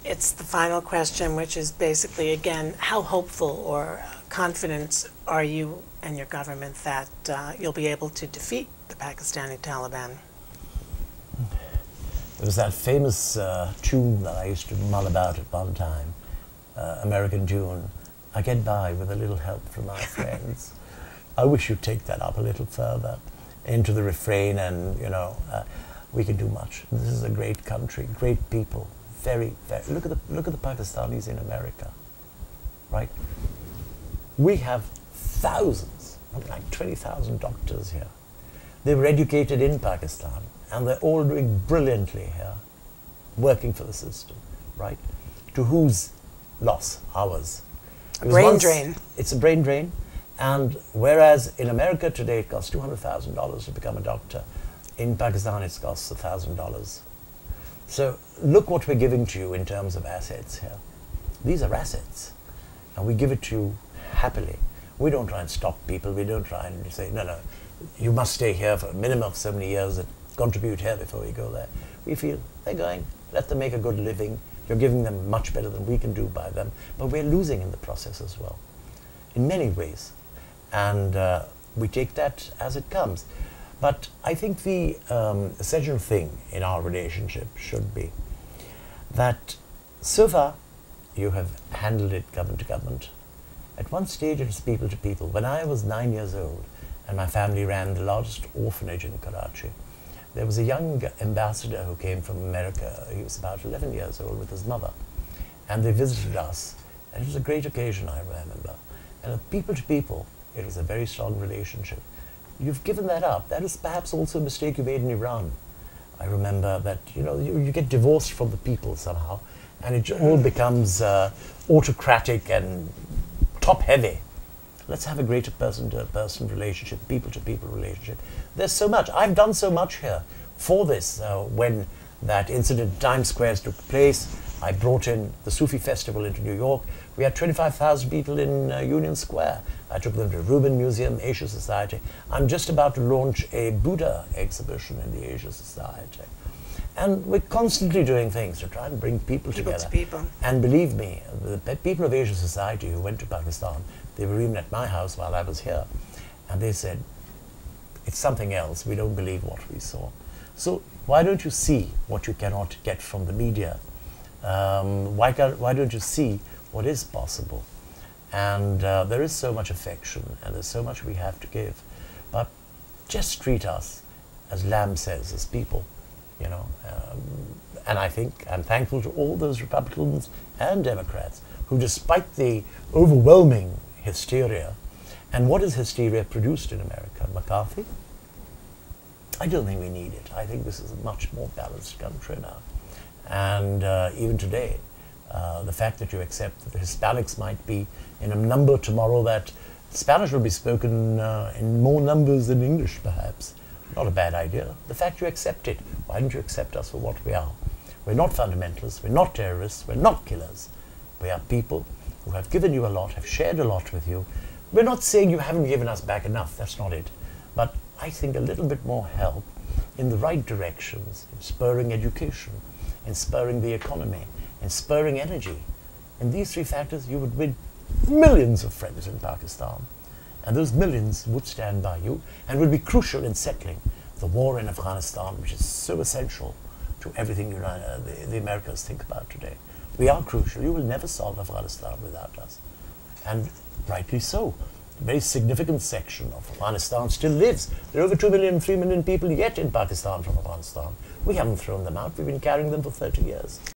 it's the final question, which is basically, again, how hopeful or confident are you and your government that you'll be able to defeat the Pakistani Taliban? There was that famous tune that I used to mull about at one time, American tune, I get by with a little help from my friends. I wish you'd take that up a little further into the refrain, and we can do much. This is a great country, great people, very, very. Look at the Pakistanis in America, right? We have thousands, like 20,000 doctors here. They were educated in Pakistan, and they're all doing brilliantly here, working for the system, right? To whose loss? Ours. Brain drain. It's a brain drain. And whereas in America today it costs $200,000 to become a doctor, in Pakistan it costs $1,000. So look what we're giving to you in terms of assets here. These are assets, and we give it to you happily. We don't try and stop people. We don't try and say, no, no, you must stay here for a minimum of so many years and contribute here before we go there. We feel they're going, let them make a good living. You're giving them much better than we can do by them, but we're losing in the process as well, in many ways. And we take that as it comes. But I think the essential thing in our relationship should be that so far you have handled it government to government. At one stage it was people to people. When I was 9 years old and my family ran the largest orphanage in Karachi, there was a young ambassador who came from America. He was about 11 years old with his mother. And they visited us. And it was a great occasion, I remember. And people to people, it was a very strong relationship. You've given that up. That is perhaps also a mistake you made in Iran. I remember that, you get divorced from the people somehow, and it all becomes autocratic and top-heavy. Let's have a greater person-to-person relationship, people-to-people relationship. There's so much. I've done so much here for this. When that incident in Times Square took place, I brought in the Sufi festival into New York. We had 25,000 people in Union Square. I took them to Rubin Museum, Asia Society. I'm just about to launch a Buddha exhibition in the Asia Society. And we're constantly doing things to try and bring people together. To people. And believe me, the people of Asia Society who went to Pakistan, they were even at my house while I was here. And they said, it's something else. We don't believe what we saw. So why don't you see what you cannot get from the media? Why don't you see what is possible? And there is so much affection, and there's so much we have to give. But just treat us, as Lamb says, as people, and I think I'm thankful to all those Republicans and Democrats who, despite the overwhelming hysteria, and what is hysteria produced in America? McCarthy? I don't think we need it. I think this is a much more balanced country now. And even today, the fact that you accept that the Hispanics might be in a number tomorrow, that Spanish will be spoken in more numbers than English, perhaps. Not a bad idea. The fact you accept it. Why don't you accept us for what we are? We're not fundamentalists, we're not terrorists, we're not killers. We are people who have given you a lot, have shared a lot with you. We're not saying you haven't given us back enough, that's not it. But I think a little bit more help in the right directions, in spurring education, in spurring the economy, in spurring energy. In these three factors, you would win millions of friends in Pakistan. And those millions would stand by you and would be crucial in settling the war in Afghanistan, which is so essential to everything the Americans think about today. We are crucial. You will never solve Afghanistan without us. And rightly so. A very significant section of Afghanistan still lives. There are over 2 million, 3 million people yet in Pakistan from Afghanistan. We haven't thrown them out. We've been carrying them for 30 years.